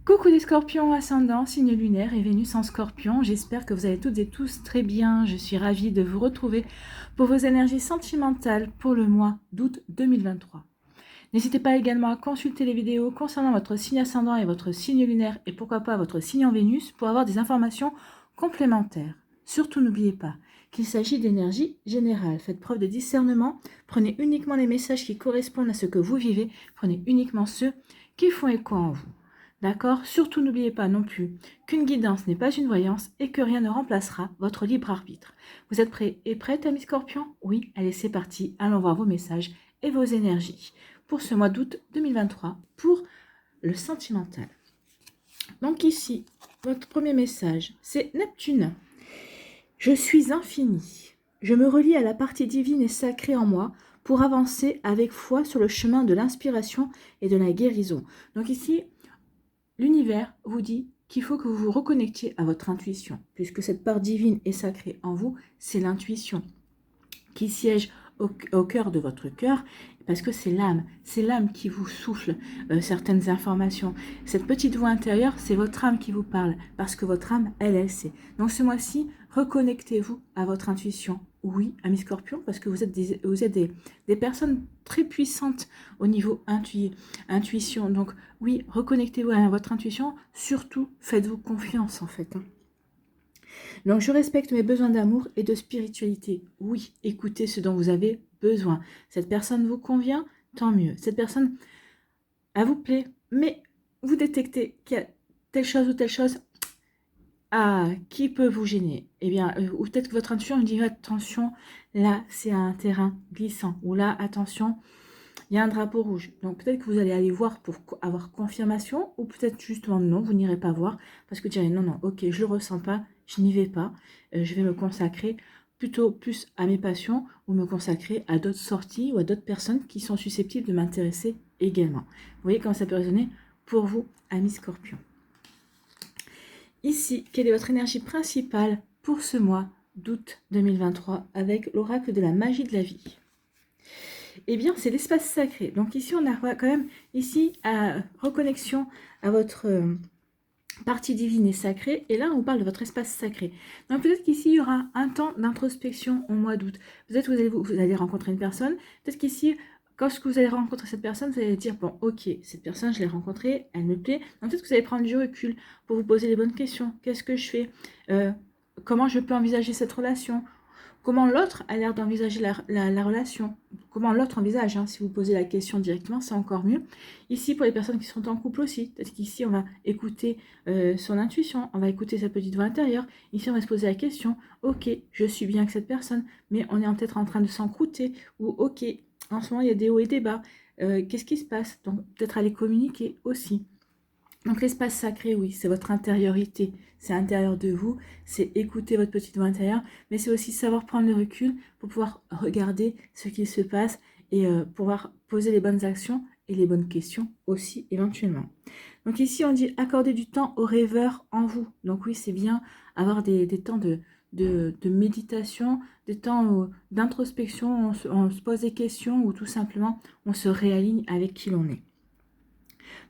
Coucou les scorpions, ascendant, signe lunaire et Vénus en scorpion. J'espère que vous allez toutes et tous très bien. Je suis ravie de vous retrouver pour vos énergies sentimentales pour le mois d'août 2023. N'hésitez pas également à consulter les vidéos concernant votre signe ascendant et votre signe lunaire et pourquoi pas votre signe en Vénus pour avoir des informations complémentaires. Surtout n'oubliez pas qu'il s'agit d'énergie générale. Faites preuve de discernement. Prenez uniquement les messages qui correspondent à ce que vous vivez. Prenez uniquement ceux qui font écho en vous. D'accord? Surtout n'oubliez pas non plus qu'une guidance n'est pas une voyance et que rien ne remplacera votre libre arbitre. Vous êtes prêts et prêtes, amis scorpions? Oui, allez, c'est parti. Allons voir vos messages et vos énergies pour ce mois d'août 2023 pour le sentimental. Donc ici, votre premier message, c'est Neptune. Je suis infini. Je me relie à la partie divine et sacrée en moi pour avancer avec foi sur le chemin de l'inspiration et de la guérison. Donc ici, l'univers vous dit qu'il faut que vous vous reconnectiez à votre intuition, puisque cette part divine et sacrée en vous, c'est l'intuition qui siège au cœur de votre cœur, parce que c'est l'âme qui vous souffle certaines informations. Cette petite voix intérieure, c'est votre âme qui vous parle, parce que votre âme, elle sait. Donc ce mois-ci, reconnectez-vous à votre intuition. Oui, amis scorpions, parce que vous êtes des personnes très puissantes au niveau intuition. Donc oui, reconnectez-vous à votre intuition, surtout faites-vous confiance en fait. Donc, je respecte mes besoins d'amour et de spiritualité. Oui, écoutez ce dont vous avez besoin. Cette personne vous convient, tant mieux. Cette personne, elle vous plaît, mais vous détectez qu'il y a telle chose ou telle chose qui peut vous gêner. Eh bien, ou peut-être que votre intuition vous dit attention, là, c'est un terrain glissant. Ou là, attention, il y a un drapeau rouge. Donc peut-être que vous allez aller voir pour avoir confirmation, ou peut-être justement non, vous n'irez pas voir, parce que vous direz non, ok, je le ressens pas, je n'y vais pas, je vais me consacrer plutôt plus à mes passions, ou me consacrer à d'autres sorties, ou à d'autres personnes qui sont susceptibles de m'intéresser également. Vous voyez comment ça peut résonner pour vous, amis scorpions. Ici, quelle est votre énergie principale pour ce mois d'août 2023 avec l'oracle de la magie de la vie? Eh bien, c'est l'espace sacré. Donc ici, on a quand même ici reconnexion à votre partie divine et sacrée. Et là, on parle de votre espace sacré. Donc peut-être qu'ici, il y aura un temps d'introspection au mois d'août. Peut-être que vous allez rencontrer une personne. Peut-être qu'ici, quand vous allez rencontrer cette personne, vous allez dire, bon, ok, cette personne, je l'ai rencontrée, elle me plaît. Donc peut-être que vous allez prendre du recul pour vous poser les bonnes questions. Qu'est-ce que je fais? Comment je peux envisager cette relation? Comment l'autre a l'air d'envisager la relation? Comment l'autre envisage, hein? Si vous posez la question directement, c'est encore mieux. Ici, pour les personnes qui sont en couple aussi, peut-être qu'ici, on va écouter son intuition, on va écouter sa petite voix intérieure. Ici, on va se poser la question, ok, je suis bien avec cette personne, mais on est peut-être en train de s'encrouter, ou ok, en ce moment, il y a des hauts et des bas. Qu'est-ce qui se passe? Donc, peut-être aller communiquer aussi. Donc l'espace sacré, oui, c'est votre intériorité, c'est à l'intérieur de vous, c'est écouter votre petite voix intérieure, mais c'est aussi savoir prendre le recul pour pouvoir regarder ce qui se passe et pouvoir poser les bonnes actions et les bonnes questions aussi éventuellement. Donc ici, on dit accorder du temps aux rêveurs en vous. Donc oui, c'est bien avoir des temps de méditation, des temps d'introspection, on se pose des questions ou tout simplement on se réaligne avec qui l'on est.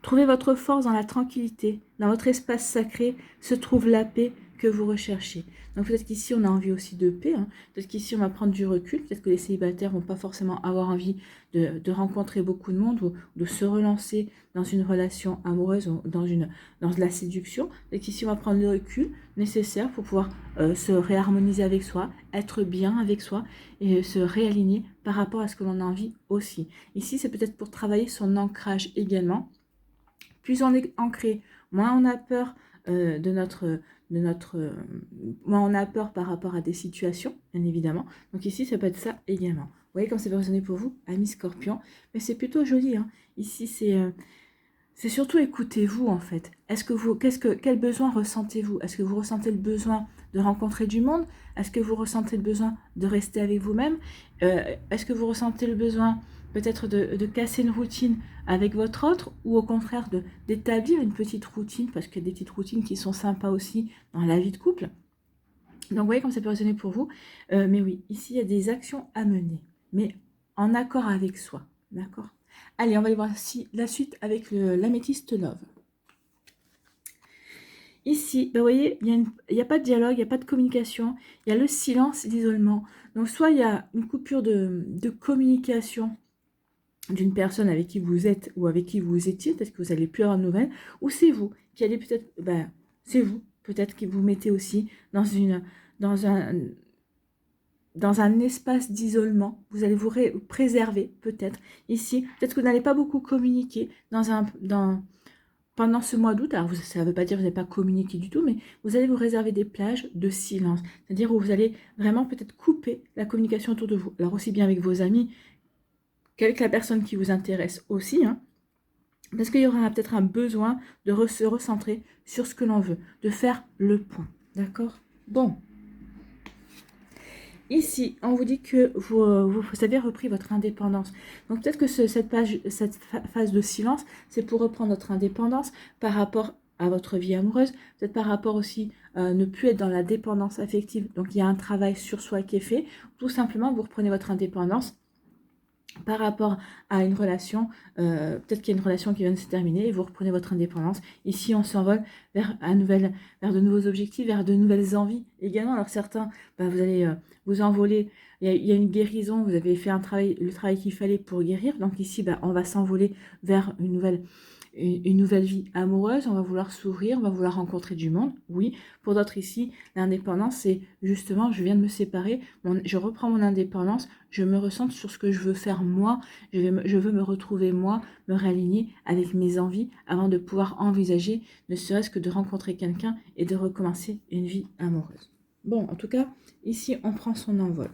Trouvez votre force dans la tranquillité. Dans votre espace sacré se trouve la paix que vous recherchez. Donc peut-être qu'ici on a envie aussi de paix, hein. Peut-être qu'ici on va prendre du recul, peut-être que les célibataires vont pas forcément avoir envie de rencontrer beaucoup de monde ou de se relancer dans une relation amoureuse ou dans de la séduction. Peut-être qu'ici on va prendre le recul nécessaire pour pouvoir se réharmoniser avec soi, être bien avec soi et se réaligner par rapport à ce que l'on a envie aussi. Ici c'est peut-être pour travailler son ancrage également. Plus on est ancré, moins on a peur moins on a peur par rapport à des situations, bien évidemment. Donc ici, ça peut être ça également. Vous voyez comme c'est résonné pour vous, amis scorpions. Mais c'est plutôt joli, hein. Ici, c'est surtout écoutez-vous, en fait. Quel besoin ressentez-vous? Est-ce que vous ressentez le besoin de rencontrer du monde? Est-ce que vous ressentez le besoin de rester avec vous-même? Est-ce que vous ressentez le besoin peut-être de casser une routine avec votre autre, ou au contraire d'établir une petite routine, parce qu'il y a des petites routines qui sont sympas aussi dans la vie de couple. Donc vous voyez comme ça peut résonner pour vous. Mais oui, ici il y a des actions à mener, mais en accord avec soi, d'accord? Allez, on va aller voir la suite avec l'améthyste Love. Ici, vous voyez, il y a pas de dialogue, il n'y a pas de communication, il y a le silence et l'isolement. Donc, soit il y a une coupure de communication d'une personne avec qui vous êtes ou avec qui vous étiez, parce que vous n'allez plus avoir de nouvelles, ou c'est vous qui allez peut-être, c'est vous peut-être qui vous mettez aussi dans un, dans un espace d'isolement. Vous allez vous préserver peut-être ici. Peut-être que vous n'allez pas beaucoup communiquer pendant ce mois d'août. Alors ça ne veut pas dire que vous n'allez pas communiquer du tout, mais vous allez vous réserver des plages de silence. C'est-à-dire où vous allez vraiment peut-être couper la communication autour de vous. Alors aussi bien avec vos amis qu'avec la personne qui vous intéresse aussi, hein, parce qu'il y aura peut-être un besoin de se recentrer sur ce que l'on veut, de faire le point. D'accord? Bon. Ici, on vous dit que vous avez repris votre indépendance. Donc peut-être que cette phase de silence, c'est pour reprendre votre indépendance par rapport à votre vie amoureuse, peut-être par rapport aussi ne plus être dans la dépendance affective. Donc il y a un travail sur soi qui est fait. Tout simplement, vous reprenez votre indépendance par rapport à une relation, peut-être qu'il y a une relation qui vient de se terminer et vous reprenez votre indépendance. Ici, on s'envole vers vers de nouveaux objectifs, vers de nouvelles envies également. Alors certains, vous allez vous envoler, il y a une guérison, vous avez fait le travail qu'il fallait pour guérir. Donc ici, on va s'envoler vers une nouvelle vie amoureuse, on va vouloir s'ouvrir, on va vouloir rencontrer du monde, oui. Pour d'autres ici, l'indépendance, c'est justement, je viens de me séparer, je reprends mon indépendance, je me ressens sur ce que je veux faire moi, je veux me retrouver moi, me réaligner avec mes envies avant de pouvoir envisager, ne serait-ce que de rencontrer quelqu'un et de recommencer une vie amoureuse. Bon, en tout cas, ici, on prend son envol.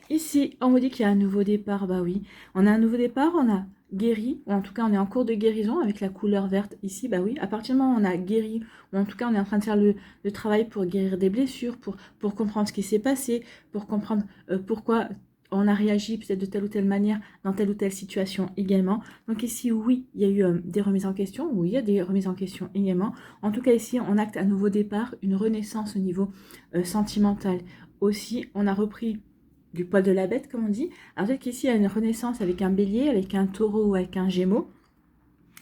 Ici, on vous dit qu'il y a un nouveau départ, bah oui. On a un nouveau départ, on a guéri, ou en tout cas on est en cours de guérison avec la couleur verte ici, bah oui. À partir du moment où on a guéri, ou en tout cas on est en train de faire le travail pour guérir des blessures, pour comprendre ce qui s'est passé, pour comprendre pourquoi on a réagi peut-être de telle ou telle manière dans telle ou telle situation également. Donc ici, oui, il y a eu des remises en question, oui, il y a des remises en question également. En tout cas ici, on acte un nouveau départ, une renaissance au niveau sentimental. Aussi, on a repris du poil de la bête, comme on dit. Alors peut-être qu'ici, il y a une renaissance avec un bélier, avec un taureau ou avec un gémeau.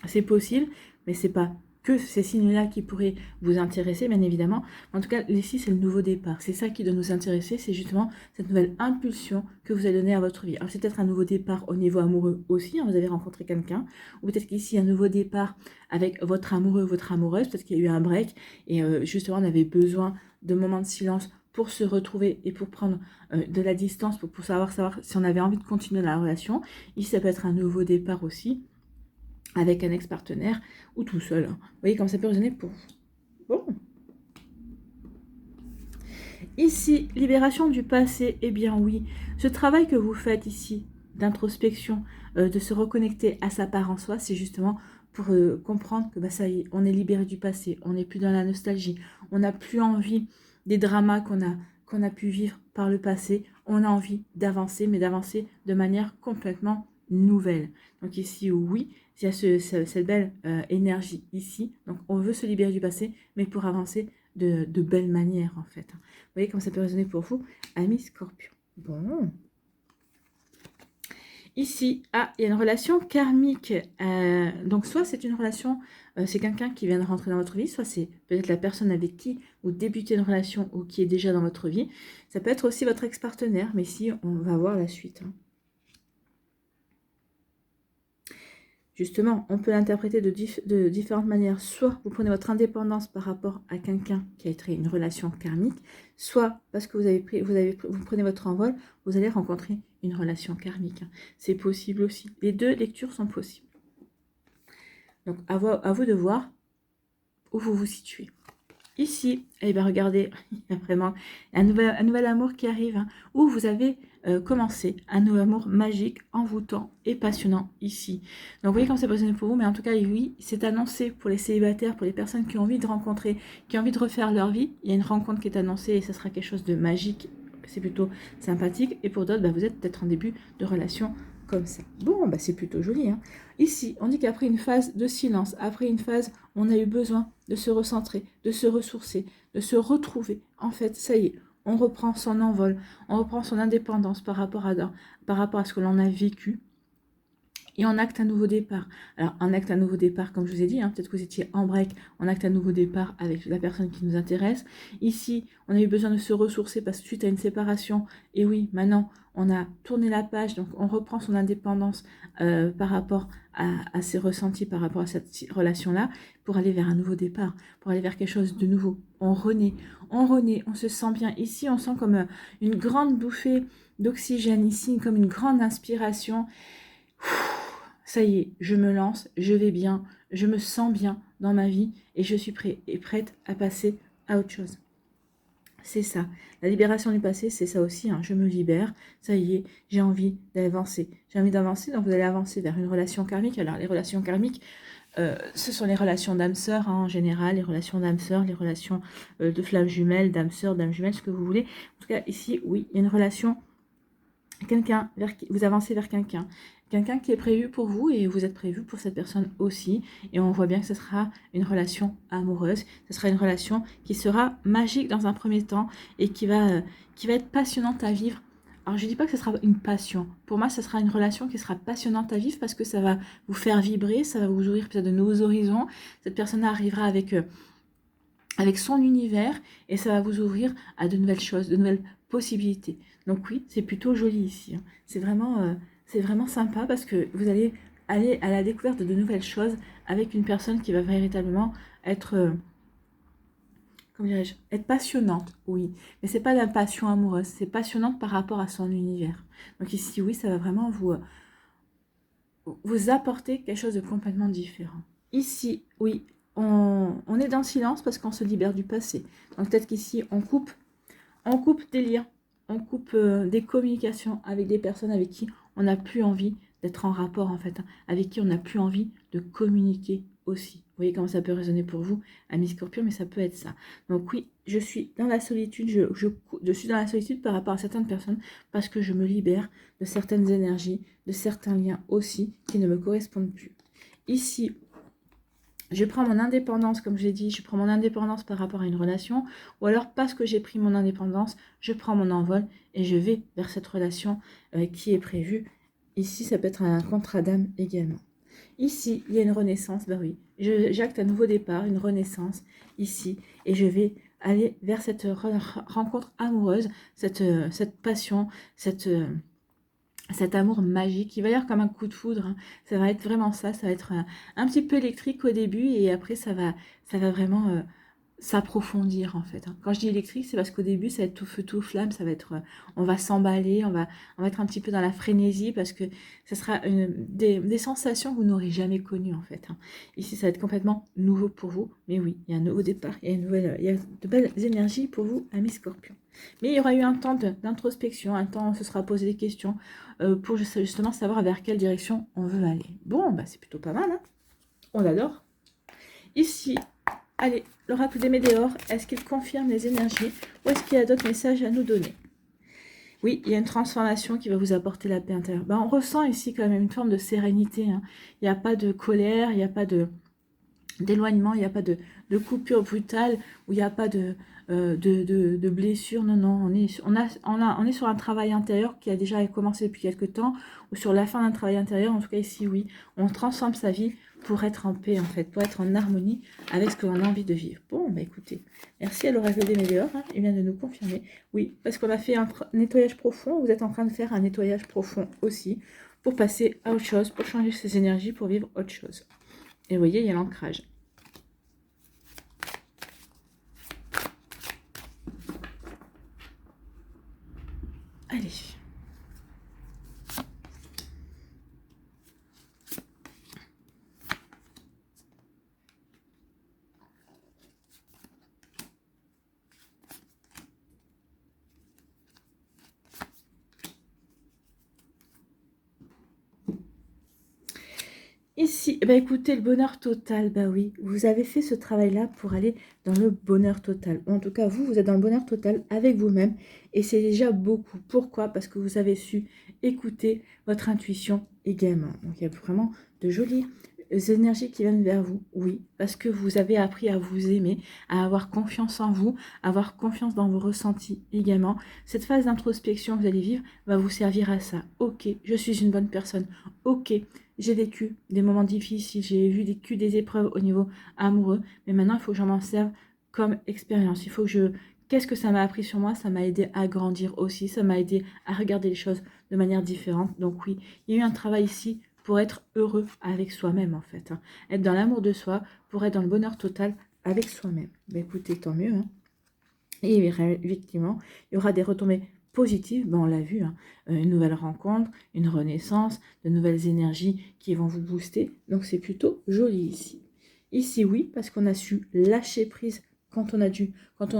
C'est possible, mais c'est pas que ces signes-là qui pourraient vous intéresser, bien évidemment. En tout cas, ici, c'est le nouveau départ. C'est ça qui doit nous intéresser, c'est justement cette nouvelle impulsion que vous allez donner à votre vie. Alors, c'est peut-être un nouveau départ au niveau amoureux aussi, hein, vous avez rencontré quelqu'un, ou peut-être qu'ici, un nouveau départ avec votre amoureux ou votre amoureuse, peut-être qu'il y a eu un break, et justement, on avait besoin de moments de silence pour se retrouver et pour prendre de la distance, pour savoir si on avait envie de continuer la relation. Ici, ça peut être un nouveau départ aussi, avec un ex-partenaire ou tout seul. Hein. Vous voyez comme ça peut résonner pour vous. Bon. Ici, libération du passé. Eh bien oui, ce travail que vous faites ici, d'introspection, de se reconnecter à sa part en soi, c'est justement pour comprendre que ça y est, on est libéré du passé, on n'est plus dans la nostalgie, on n'a plus envie des dramas qu'on a pu vivre par le passé, on a envie d'avancer, mais d'avancer de manière complètement nouvelle. Donc ici, oui, il y a cette belle énergie ici. Donc on veut se libérer du passé, mais pour avancer de belle manière en fait. Vous voyez comment ça peut résonner pour vous, amis Scorpion. Bon. Ici, il y a une relation karmique. Donc, soit c'est une relation, c'est quelqu'un qui vient de rentrer dans votre vie, soit c'est peut-être la personne avec qui vous débutez une relation ou qui est déjà dans votre vie. Ça peut être aussi votre ex-partenaire, mais ici, on va voir la suite. Hein. Justement, on peut l'interpréter de différentes manières. Soit vous prenez votre indépendance par rapport à quelqu'un qui a été une relation karmique, soit parce que vous prenez votre envol, vous allez rencontrer une relation karmique. C'est possible aussi. Les deux lectures sont possibles. Donc, à vous de voir où vous vous situez. Ici, eh bien regardez, il y a vraiment un nouvel amour qui arrive, hein, où vous avez commencé un nouvel amour magique, envoûtant et passionnant ici. Donc vous voyez comment c'est passionné pour vous, mais en tout cas, oui, c'est annoncé pour les célibataires, pour les personnes qui ont envie de rencontrer, qui ont envie de refaire leur vie. Il y a une rencontre qui est annoncée et ça sera quelque chose de magique, c'est plutôt sympathique. Et pour d'autres, vous êtes peut-être en début de relation comme ça. Bon, c'est plutôt joli. Hein. Ici, on dit qu'après une phase de silence, après une phase, on a eu besoin de se recentrer, de se ressourcer, de se retrouver. En fait, ça y est, on reprend son envol, on reprend son indépendance par rapport à ce que l'on a vécu. Et on acte un nouveau départ. Alors, on acte un nouveau départ, comme je vous ai dit, hein, peut-être que vous étiez en break, on acte un nouveau départ avec la personne qui nous intéresse. Ici, on a eu besoin de se ressourcer parce que suite à une séparation, et oui, maintenant, on a tourné la page, donc on reprend son indépendance par rapport à ses ressentis, par rapport à cette relation-là, pour aller vers un nouveau départ, pour aller vers quelque chose de nouveau. On renaît, on se sent bien. Ici, on sent comme une grande bouffée d'oxygène, ici, comme une grande inspiration. Ça y est, je me lance, je vais bien, je me sens bien dans ma vie et je suis prête à passer à autre chose. C'est ça. La libération du passé, c'est ça aussi. Hein. Je me libère. Ça y est, j'ai envie d'avancer. J'ai envie d'avancer, donc vous allez avancer vers une relation karmique. Alors, les relations karmiques, ce sont les relations d'âme-sœur hein, en général, les relations d'âme-sœur, les relations de flammes jumelles, d'âme-sœur, d'âme jumelle, ce que vous voulez. En tout cas, ici, oui, il y a une relation quelqu'un vers qui vous avancez vers quelqu'un qui est prévu pour vous et vous êtes prévu pour cette personne aussi et on voit bien que ce sera une relation amoureuse, ce sera une relation qui sera magique dans un premier temps et qui va être passionnante à vivre. Alors je dis pas que ce sera une passion, pour moi ce sera une relation qui sera passionnante à vivre parce que ça va vous faire vibrer, ça va vous ouvrir peut-être de nouveaux horizons, cette personne arrivera avec son univers et ça va vous ouvrir à de nouvelles choses, de nouvelles possibilités. Donc oui, c'est plutôt joli ici. Hein. C'est vraiment sympa parce que vous allez aller à la découverte de nouvelles choses avec une personne qui va véritablement être, comment dirais-je, être passionnante, oui. Mais c'est pas de la passion amoureuse, c'est passionnante par rapport à son univers. Donc ici, oui, ça va vraiment vous apporter quelque chose de complètement différent. Ici, oui, on est dans le silence parce qu'on se libère du passé. Donc peut-être qu'ici, on coupe des liens, on coupe des communications avec des personnes avec qui on n'a plus envie d'être en rapport en fait, hein, avec qui on n'a plus envie de communiquer aussi. Vous voyez comment ça peut résonner pour vous, ami Scorpion, mais ça peut être ça. Donc oui, je suis dans la solitude, je suis dans la solitude par rapport à certaines personnes parce que je me libère de certaines énergies, de certains liens aussi qui ne me correspondent plus. Ici, je prends mon indépendance, comme je l'ai dit, je prends mon indépendance par rapport à une relation, ou alors parce que j'ai pris mon indépendance, je prends mon envol et je vais vers cette relation qui est prévue. Ici, ça peut être un contrat d'âme également. Ici, il y a une renaissance, ben oui, j'acte un nouveau départ, une renaissance ici, et je vais aller vers cette rencontre amoureuse, cette passion, cet amour magique, il va y avoir comme un coup de foudre, hein. Ça va être vraiment ça, ça va être un petit peu électrique au début et après ça va vraiment s'approfondir en fait. Hein. Quand je dis électrique, c'est parce qu'au début ça va être tout feu tout flamme, ça va être, on va s'emballer, on va être un petit peu dans la frénésie parce que ça sera des sensations que vous n'aurez jamais connues en fait. Hein. Ici ça va être complètement nouveau pour vous, mais oui, il y a un nouveau départ, il y a de belles énergies pour vous, amis Scorpion. Mais il y aura eu un temps d'introspection, un temps où on se sera posé des questions pour justement savoir vers quelle direction on veut aller. Bon, bah c'est plutôt pas mal, hein. On adore. Ici, allez, l'oracle des Médéors, est-ce qu'il confirme les énergies ou est-ce qu'il y a d'autres messages à nous donner? Oui, il y a une transformation qui va vous apporter la paix intérieure. Ben, on ressent ici quand même une forme de sérénité. Hein. Il n'y a pas de colère, il n'y a pas d'éloignement, il n'y a pas de coupure brutale, où il n'y a pas de blessure. Non, non, on est sur un travail intérieur qui a déjà commencé depuis quelques temps, ou sur la fin d'un travail intérieur. En tout cas, ici, oui, on transforme sa vie pour être en paix, en fait, pour être en harmonie avec ce que l'on a envie de vivre. Bon, bah écoutez, merci à l'oracle des Médéors, hein, il vient de nous confirmer. Oui, parce qu'on a fait un nettoyage profond, vous êtes en train de faire un nettoyage profond aussi, pour passer à autre chose, pour changer ses énergies, pour vivre autre chose. Et vous voyez, il y a l'ancrage. Allez. Ici, bah écoutez, le bonheur total, bah oui, vous avez fait ce travail-là pour aller dans le bonheur total. En tout cas, vous êtes dans le bonheur total avec vous-même et c'est déjà beaucoup. Pourquoi? Parce que vous avez su écouter votre intuition également. Donc, il y a vraiment de jolies énergies qui viennent vers vous, oui, parce que vous avez appris à vous aimer, à avoir confiance en vous, à avoir confiance dans vos ressentis également. Cette phase d'introspection que vous allez vivre va vous servir à ça. Ok, je suis une bonne personne. Ok, j'ai vécu des moments difficiles, j'ai vécu des épreuves au niveau amoureux, mais maintenant, il faut que j'en m'en serve comme expérience. Il faut que je... Qu'est-ce que ça m'a appris sur moi? Ça m'a aidé à grandir aussi, ça m'a aidé à regarder les choses de manière différente. Donc oui, il y a eu un travail ici pour être heureux avec soi-même, en fait. Hein. Être dans l'amour de soi, pour être dans le bonheur total avec soi-même. Ben, écoutez, tant mieux. Hein. Et effectivement, il y aura des retombées positives, ben on l'a vu, hein, une nouvelle rencontre, une renaissance, de nouvelles énergies qui vont vous booster. Donc c'est plutôt joli ici. Ici oui, parce qu'on a su lâcher prise quand on a dû, quand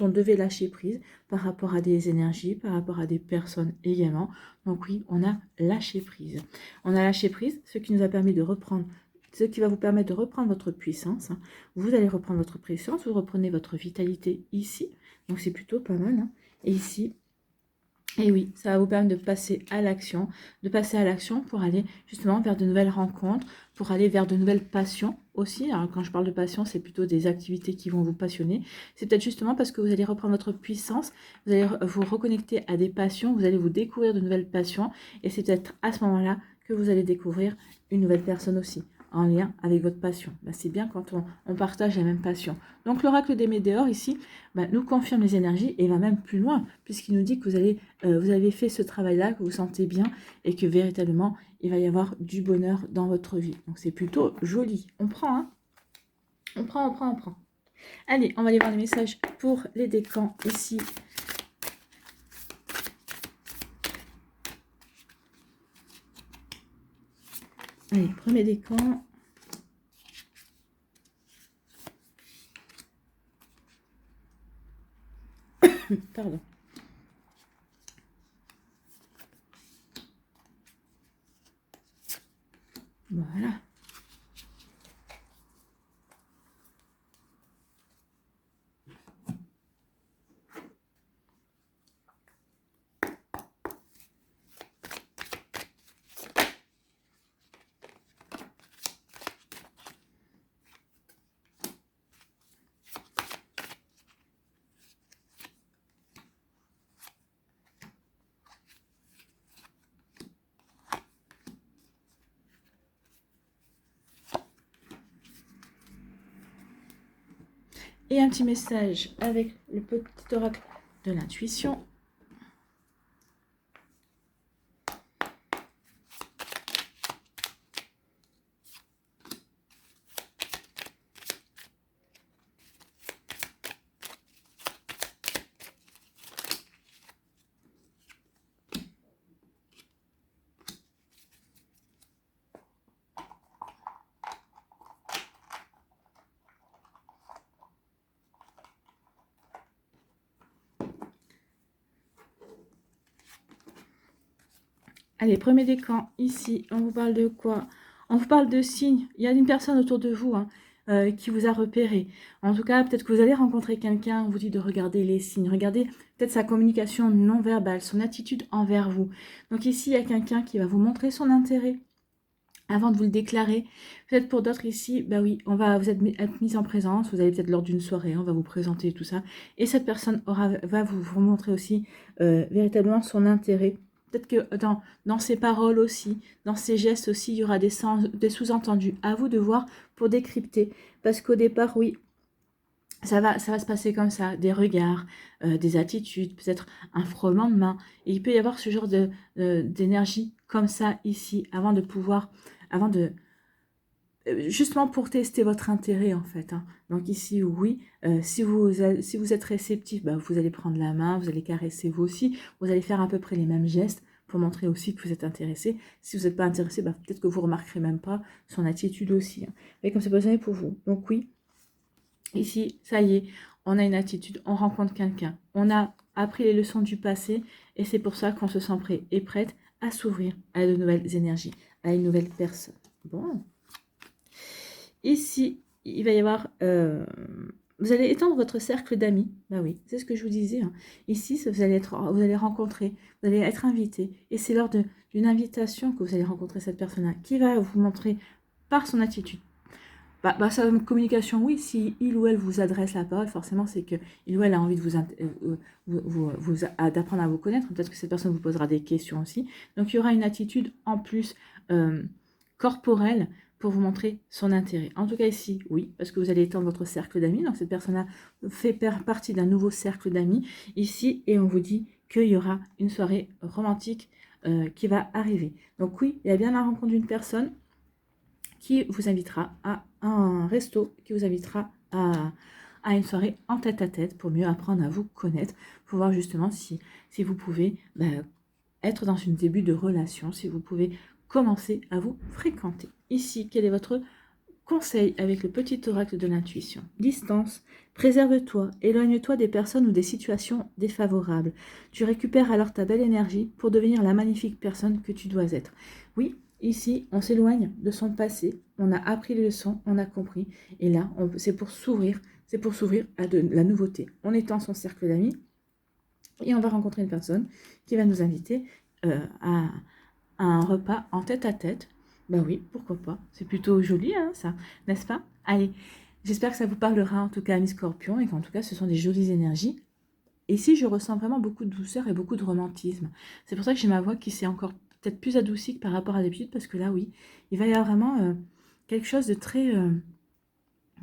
on devait lâcher prise par rapport à des énergies, par rapport à des personnes également. Donc oui, on a lâché prise. On a lâché prise, ce qui nous a permis de reprendre, ce qui va vous permettre de reprendre votre puissance. Hein. Vous allez reprendre votre puissance, vous reprenez votre vitalité ici. Donc c'est plutôt pas mal. Hein. Et ici, et oui, ça va vous permettre de passer à l'action, pour aller justement vers de nouvelles rencontres, pour aller vers de nouvelles passions aussi. Alors quand je parle de passion, c'est plutôt des activités qui vont vous passionner. C'est peut-être justement parce que vous allez reprendre votre puissance, vous allez vous reconnecter à des passions, vous allez vous découvrir de nouvelles passions. Et c'est peut-être à ce moment-là que vous allez découvrir une nouvelle personne aussi, en lien avec votre passion. Ben, c'est bien quand on partage la même passion. Donc l'oracle des Médéors ici nous confirme les énergies et va même plus loin, puisqu'il nous dit que vous avez fait ce travail-là, que vous sentez bien et que véritablement, il va y avoir du bonheur dans votre vie. Donc c'est plutôt joli. On prend, hein? On prend. Allez, on va aller voir les messages pour les décans ici. Allez, premier décan. Pardon. Voilà. Et un petit message avec le petit oracle de l'intuition. Allez, premier décan, ici, on vous parle de quoi? On vous parle de signes. Il y a une personne autour de vous qui vous a repéré. En tout cas, peut-être que vous allez rencontrer quelqu'un, on vous dit de regarder les signes. Regardez peut-être sa communication non verbale, son attitude envers vous. Donc ici, il y a quelqu'un qui va vous montrer son intérêt avant de vous le déclarer. Peut-être pour d'autres ici, bah oui, vous être mis en présence. Vous allez peut-être lors d'une soirée, on va vous présenter tout ça. Et cette personne va vous montrer aussi véritablement son intérêt. Peut-être que dans ses paroles aussi, dans ses gestes aussi, il y aura des sous-entendus. À vous de voir pour décrypter. Parce qu'au départ, oui, ça va se passer comme ça. Des regards, des attitudes, peut-être un frôlement de main. Et il peut y avoir ce genre d'énergie comme ça ici, avant de justement pour tester votre intérêt en fait. Hein. Donc ici, oui, si vous êtes réceptif, vous allez prendre la main, vous allez caresser vous aussi, vous allez faire à peu près les mêmes gestes pour montrer aussi que vous êtes intéressé. Si vous n'êtes pas intéressé, peut-être que vous ne remarquerez même pas son attitude aussi. Hein. Vous voyez comme c'est positionné pour vous. Donc oui, ici, ça y est, on a une attitude, on rencontre quelqu'un, on a appris les leçons du passé et c'est pour ça qu'on se sent prêt et prête à s'ouvrir à de nouvelles énergies, à une nouvelle personne. Bon. Ici, il va y avoir... vous allez étendre votre cercle d'amis. Ben oui, c'est ce que je vous disais. Hein. Ici, vous allez rencontrer, vous allez être invité. Et c'est lors d'une invitation que vous allez rencontrer cette personne-là qui va vous montrer par son attitude, Sa communication, oui, si il ou elle vous adresse la parole, forcément, c'est que il ou elle a envie de d'apprendre à vous connaître. Peut-être que cette personne vous posera des questions aussi. Donc, il y aura une attitude en plus corporelle pour vous montrer son intérêt. En tout cas, ici, oui, parce que vous allez étendre votre cercle d'amis. Donc, cette personne-là fait partie d'un nouveau cercle d'amis ici. Et on vous dit qu'il y aura une soirée romantique qui va arriver. Donc, oui, il y a bien la rencontre d'une personne qui vous invitera à un resto, qui vous invitera à une soirée en tête-à-tête pour mieux apprendre à vous connaître, pour voir justement si vous pouvez être dans un début de relation, si vous pouvez commencer à vous fréquenter. Ici, quel est votre conseil avec le petit oracle de l'intuition? Distance, préserve-toi, éloigne-toi des personnes ou des situations défavorables. Tu récupères alors ta belle énergie pour devenir la magnifique personne que tu dois être. Oui, ici, on s'éloigne de son passé, on a appris les leçons, on a compris, et là, c'est pour s'ouvrir à de la nouveauté. On étend son cercle d'amis, et on va rencontrer une personne qui va nous inviter à un repas en tête-à-tête. Ben oui, pourquoi pas. C'est plutôt joli, hein, ça, n'est-ce pas? Allez, j'espère que ça vous parlera en tout cas, amis Scorpions, et qu'en tout cas, ce sont des jolies énergies. Et ici, je ressens vraiment beaucoup de douceur et beaucoup de romantisme. C'est pour ça que j'ai ma voix qui s'est encore peut-être plus adoucie que par rapport à d'habitude, parce que là, oui, il va y avoir vraiment quelque chose de très,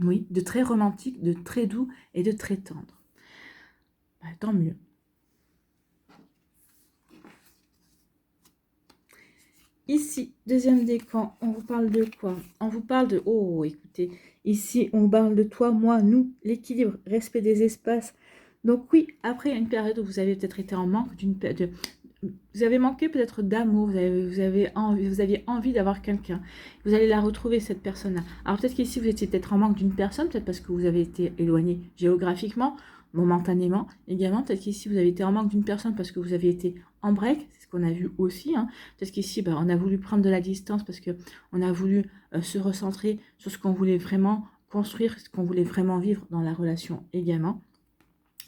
de très romantique, de très doux et de très tendre. Ben, tant mieux. Ici, deuxième décan, on vous parle de quoi? On vous parle de... Oh, écoutez, ici, on parle de toi, moi, nous, l'équilibre, respect des espaces. Donc oui, après une période où vous avez peut-être été en manque vous avez manqué peut-être d'amour, vous aviez envie d'avoir quelqu'un. Vous allez la retrouver, cette personne-là. Alors peut-être qu'ici, vous étiez peut-être en manque d'une personne, peut-être parce que vous avez été éloigné géographiquement, momentanément. Également, peut-être qu'ici, vous avez été en manque d'une personne parce que vous avez été en break, c'est ce qu'on a vu aussi. Hein. Peut-être qu'ici, on a voulu prendre de la distance parce qu'on a voulu se recentrer sur ce qu'on voulait vraiment construire, ce qu'on voulait vraiment vivre dans la relation également.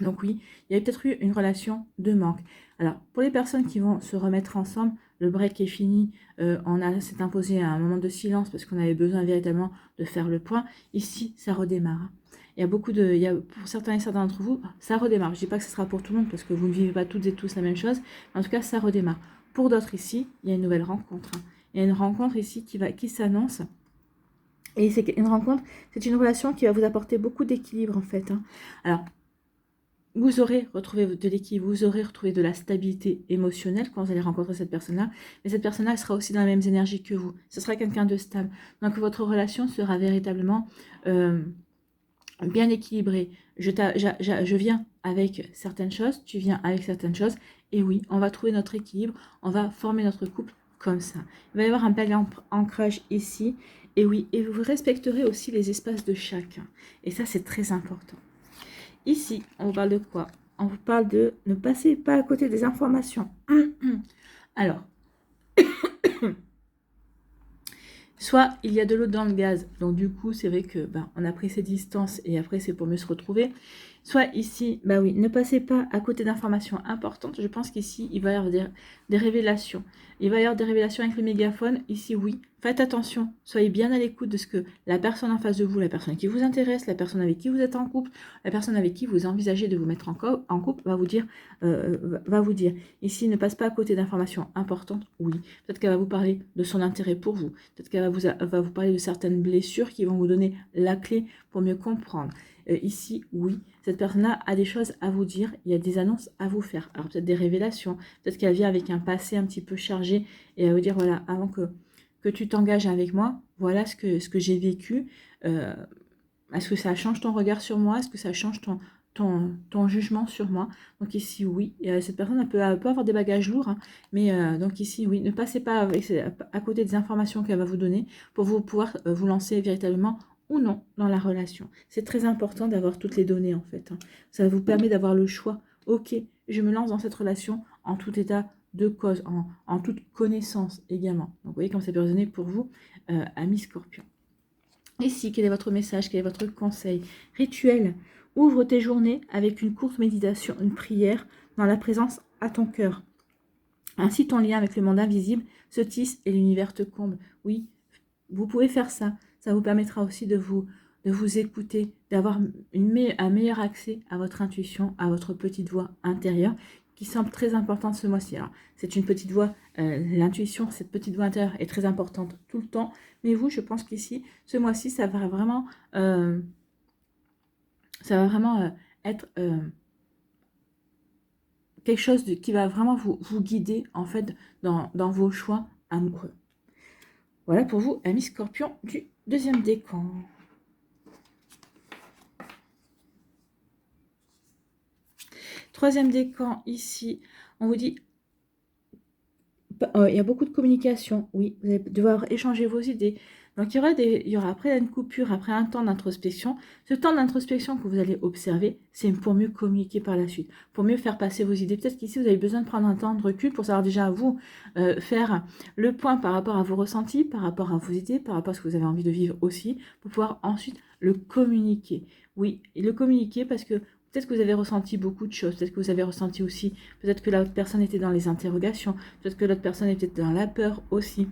Donc oui, il y a peut-être eu une relation de manque. Alors, pour les personnes qui vont se remettre ensemble, le break est fini, s'est imposé un moment de silence parce qu'on avait besoin véritablement de faire le point. Ici, ça redémarre. Il y a pour certains et certains d'entre vous, ça redémarre. Je ne dis pas que ce sera pour tout le monde parce que vous ne vivez pas toutes et tous la même chose, mais en tout cas, ça redémarre. Pour d'autres ici, il y a une nouvelle rencontre. Hein. Il y a une rencontre ici qui s'annonce. Et c'est une rencontre, c'est une relation qui va vous apporter beaucoup d'équilibre en fait. Hein. Alors, vous aurez retrouvé de l'équilibre, vous aurez retrouvé de la stabilité émotionnelle quand vous allez rencontrer cette personne-là. Mais cette personne-là, elle sera aussi dans les mêmes énergies que vous. Ce sera quelqu'un de stable. Donc, votre relation sera véritablement bien équilibrée. Je viens avec certaines choses, tu viens avec certaines choses. Et oui, on va trouver notre équilibre, on va former notre couple comme ça. Il va y avoir un bel ancrage ici. Et oui, et vous respecterez aussi les espaces de chacun. Et ça, c'est très important. Ici, on vous parle de quoi? On vous parle de ne passez pas à côté des informations. Alors, soit il y a de l'eau dans le gaz, donc du coup, c'est vrai que on a pris ses distances et après, c'est pour mieux se retrouver. Soit ici, oui, ne passez pas à côté d'informations importantes. Je pense qu'ici, il va y avoir des révélations. Il va y avoir des révélations avec le mégaphone. Ici, oui, faites attention. Soyez bien à l'écoute de ce que la personne en face de vous, la personne qui vous intéresse, la personne avec qui vous êtes en couple, la personne avec qui vous envisagez de vous mettre en couple, va vous dire. Ici, ne passe pas à côté d'informations importantes. Oui, peut-être qu'elle va vous parler de son intérêt pour vous. Peut-être qu'elle va vous parler de certaines blessures qui vont vous donner la clé pour mieux comprendre. Ici, oui, cette personne-là a des choses à vous dire, il y a des annonces à vous faire. Alors peut-être des révélations, peut-être qu'elle vient avec un passé un petit peu chargé et à vous dire, voilà, avant que tu t'engages avec moi, voilà ce que j'ai vécu. Est-ce que ça change ton regard sur moi? Est-ce que ça change ton jugement sur moi? Donc ici, oui, cette personne elle peut avoir des bagages lourds, hein, mais donc ici, oui, ne passez pas à côté des informations qu'elle va vous donner pour vous pouvoir vous lancer véritablement ou non dans la relation. C'est très important d'avoir toutes les données en fait. Hein. Ça vous permet d'avoir le choix. Ok, je me lance dans cette relation en tout état de cause, en toute connaissance également. Donc vous voyez comme ça peut résonner pour vous, amis Scorpion. Ici, quel est votre message, quel est votre conseil? Rituel. Ouvre tes journées avec une courte méditation, une prière dans la présence à ton cœur. Ainsi, ton lien avec le monde invisible se tisse et l'univers te comble. Oui, vous pouvez faire ça. Ça vous permettra aussi de vous écouter, d'avoir un meilleur accès à votre intuition, à votre petite voix intérieure, qui semble très importante ce mois-ci. Alors, c'est une petite voix, l'intuition, cette petite voix intérieure est très importante tout le temps. Mais vous, je pense qu'ici, ce mois-ci, ça va vraiment être quelque chose qui va vraiment vous guider, en fait, dans vos choix amoureux. Voilà pour vous, amis Scorpion du deuxième décan. Troisième décan, ici, on vous dit, il y a beaucoup de communication, oui, vous allez devoir échanger vos idées. Donc, il y aura après une coupure, après un temps d'introspection. Ce temps d'introspection que vous allez observer, c'est pour mieux communiquer par la suite, pour mieux faire passer vos idées. Peut-être qu'ici, vous avez besoin de prendre un temps de recul pour savoir déjà vous faire le point par rapport à vos ressentis, par rapport à vos idées, par rapport à ce que vous avez envie de vivre aussi, pour pouvoir ensuite le communiquer. Oui, et le communiquer parce que peut-être que vous avez ressenti beaucoup de choses, peut-être que vous avez ressenti aussi, peut-être que l'autre personne était dans les interrogations, peut-être que l'autre personne était dans la peur aussi.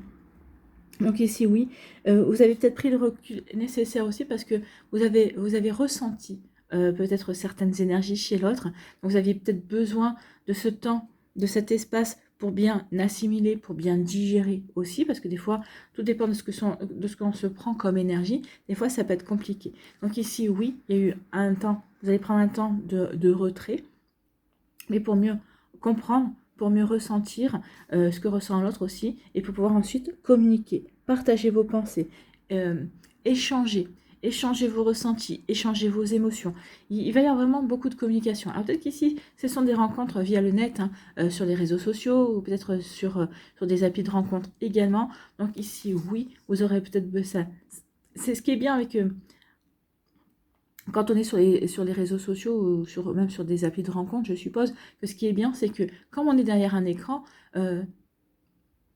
Donc ici, oui, vous avez peut-être pris le recul nécessaire aussi parce que vous avez ressenti peut-être certaines énergies chez l'autre. Donc vous aviez peut-être besoin de ce temps, de cet espace pour bien assimiler, pour bien digérer aussi, parce que des fois, tout dépend de ce qu'on se prend comme énergie. Des fois, ça peut être compliqué. Donc ici, oui, il y a eu un temps, vous allez prendre un temps de retrait, mais pour mieux comprendre, pour mieux ressentir ce que ressent l'autre aussi, et pour pouvoir ensuite communiquer, partager vos pensées, échanger vos ressentis, échanger vos émotions. Il va y avoir vraiment beaucoup de communication. Alors peut-être qu'ici, ce sont des rencontres via le net, sur les réseaux sociaux, ou peut-être sur des applis de rencontres également. Donc ici, oui, vous aurez peut-être ça. C'est ce qui est bien avec quand on est sur les réseaux sociaux, ou même sur des applis de rencontre, je suppose que ce qui est bien, c'est que comme on est derrière un écran,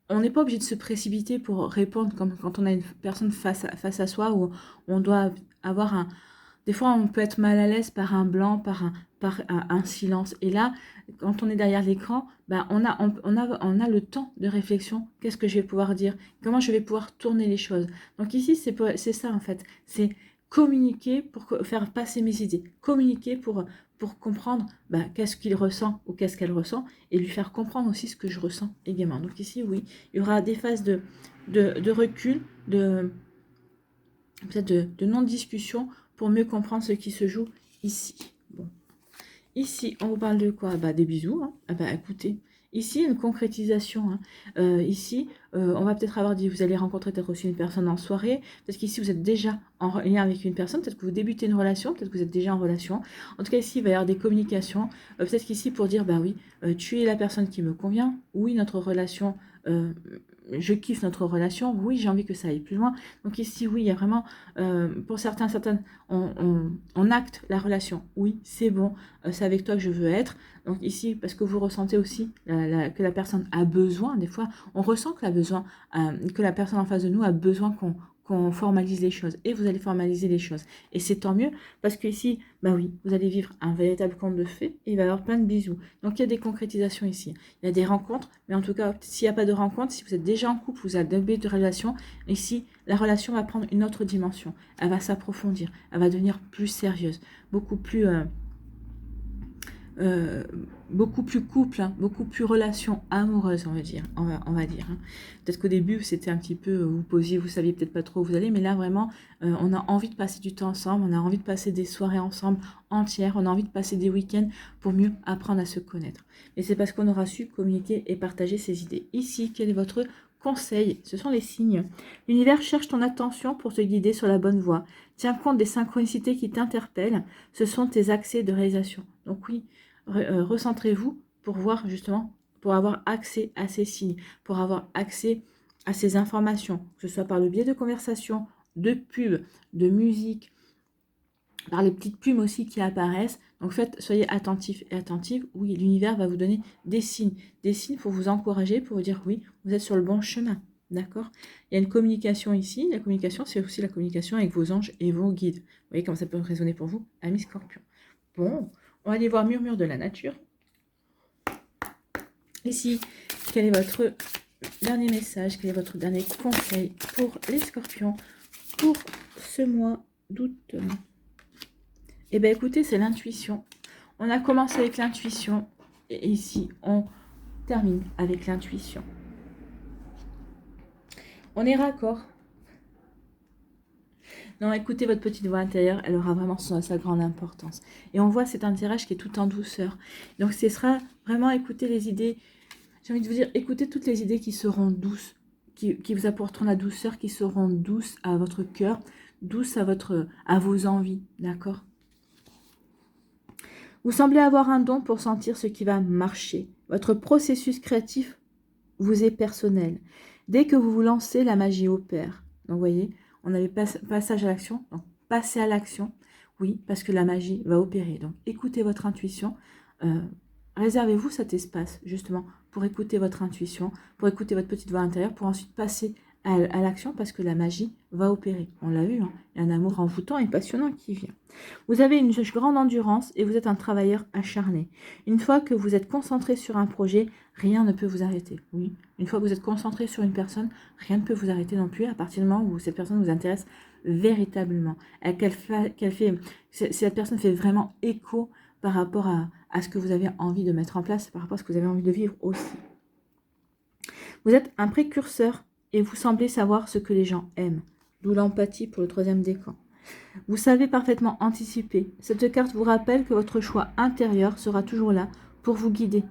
on n'est pas obligé de se précipiter pour répondre comme quand on a une personne face à soi, où on doit avoir un... Des fois, on peut être mal à l'aise par un blanc, par un silence. Et là, quand on est derrière l'écran, ben, on a le temps de réflexion. Qu'est-ce que je vais pouvoir dire? Comment je vais pouvoir tourner les choses? Donc ici, c'est ça en fait. C'est communiquer pour faire passer mes idées. Communiquer pour comprendre qu'est-ce qu'il ressent ou qu'est-ce qu'elle ressent, et lui faire comprendre aussi ce que je ressens également. Donc ici, oui, il y aura des phases de recul, peut-être de non-discussion, pour mieux comprendre ce qui se joue ici. Bon. Ici, on vous parle de quoi? Des bisous. Hein. Écoutez, ici, une concrétisation. Hein. Ici, on va peut-être avoir dit, vous allez rencontrer peut-être aussi une personne en soirée. Peut-être qu'ici, vous êtes déjà en lien avec une personne. Peut-être que vous débutez une relation. Peut-être que vous êtes déjà en relation. En tout cas, ici, il va y avoir des communications. Peut-être qu'ici, pour dire, oui, tu es la personne qui me convient. Oui, notre relation... je kiffe notre relation, oui, j'ai envie que ça aille plus loin. Donc ici, oui, il y a vraiment, pour certaines, on acte la relation. Oui, c'est bon, c'est avec toi que je veux être. Donc ici, parce que vous ressentez aussi que la personne a besoin, des fois, on ressent que la personne en face de nous a besoin qu'on formalise les choses. Et vous allez formaliser les choses. Et c'est tant mieux, parce que ici, oui, vous allez vivre un véritable conte de fées, et il va y avoir plein de bisous. Donc il y a des concrétisations ici. Il y a des rencontres, mais en tout cas, s'il n'y a pas de rencontre, si vous êtes déjà en couple, vous avez un début de relation, ici, la relation va prendre une autre dimension. Elle va s'approfondir, elle va devenir plus sérieuse, beaucoup plus couple, hein, beaucoup plus relation amoureuse, on va dire. Hein. Peut-être qu'au début, c'était un petit peu, vous posiez, vous saviez peut-être pas trop où vous allez, mais là, vraiment, on a envie de passer du temps ensemble, on a envie de passer des soirées ensemble entières, on a envie de passer des week-ends pour mieux apprendre à se connaître. Et c'est parce qu'on aura su communiquer et partager ses idées. Ici, quel est votre conseil? Ce sont les signes. L'univers cherche ton attention pour te guider sur la bonne voie. Tiens compte des synchronicités qui t'interpellent. Ce sont tes accès de réalisation. Donc oui, recentrez-vous pour voir justement, pour avoir accès à ces signes, pour avoir accès à ces informations, que ce soit par le biais de conversations, de pubs, de musique, par les petites plumes aussi qui apparaissent. Donc soyez attentifs et attentives. Oui, l'univers va vous donner des signes pour vous encourager, pour vous dire oui, vous êtes sur le bon chemin. D'accord? Il y a une communication ici. La communication, c'est aussi la communication avec vos anges et vos guides. Vous voyez comment ça peut résonner pour vous, amis Scorpion. Bon, on va aller voir Murmure de la nature. Ici, quel est votre dernier message? Quel est votre dernier conseil pour les Scorpions pour ce mois d'août. Eh bien, écoutez, c'est l'intuition. On a commencé avec l'intuition et ici, on termine avec l'intuition. On est raccord. Non, écoutez votre petite voix intérieure, elle aura vraiment sa grande importance. Et on voit cet un tirage qui est tout en douceur. Donc, ce sera vraiment écouter les idées. J'ai envie de vous dire, écoutez toutes les idées qui seront douces, qui vous apporteront la douceur, qui seront douces à votre cœur, douces à vos envies, d'accord? Vous semblez avoir un don pour sentir ce qui va marcher. Votre processus créatif vous est personnel. Dès que vous vous lancez, la magie opère. Donc, vous voyez, on avait passage à l'action. Donc, passez à l'action. Oui, parce que la magie va opérer. Donc, écoutez votre intuition. Réservez-vous cet espace, justement, pour écouter votre intuition, pour écouter votre petite voix intérieure, pour ensuite passer à l'action, parce que la magie va opérer. On l'a vu, hein, il y a un amour envoûtant et passionnant qui vient. Vous avez une grande endurance et vous êtes un travailleur acharné. Une fois que vous êtes concentré sur un projet, rien ne peut vous arrêter. Oui, une fois que vous êtes concentré sur une personne, rien ne peut vous arrêter non plus à partir du moment où cette personne vous intéresse véritablement. Cette personne fait vraiment écho par rapport à ce que vous avez envie de mettre en place, par rapport à ce que vous avez envie de vivre aussi. Vous êtes un précurseur et vous semblez savoir ce que les gens aiment. D'où l'empathie pour le 3e décan. Vous savez parfaitement anticiper. Cette carte vous rappelle que votre choix intérieur sera toujours là pour vous guider.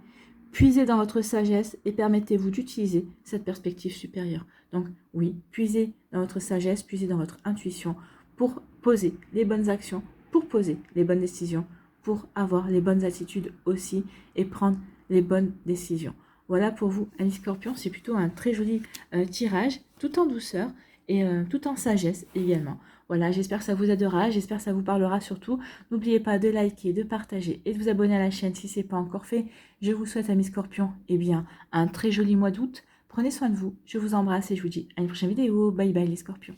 Puisez dans votre sagesse et permettez-vous d'utiliser cette perspective supérieure. Donc oui, puisez dans votre sagesse, puisez dans votre intuition pour poser les bonnes actions, pour poser les bonnes décisions, pour avoir les bonnes attitudes aussi et prendre les bonnes décisions. Voilà pour vous, Amis Scorpion, c'est plutôt un très joli tirage, tout en douceur et tout en sagesse également. Voilà, j'espère que ça vous aidera, j'espère que ça vous parlera surtout. N'oubliez pas de liker, de partager et de vous abonner à la chaîne si ce n'est pas encore fait. Je vous souhaite, Amis Scorpions, eh bien, un très joli mois d'août. Prenez soin de vous, je vous embrasse et je vous dis à une prochaine vidéo. Bye bye les Scorpions.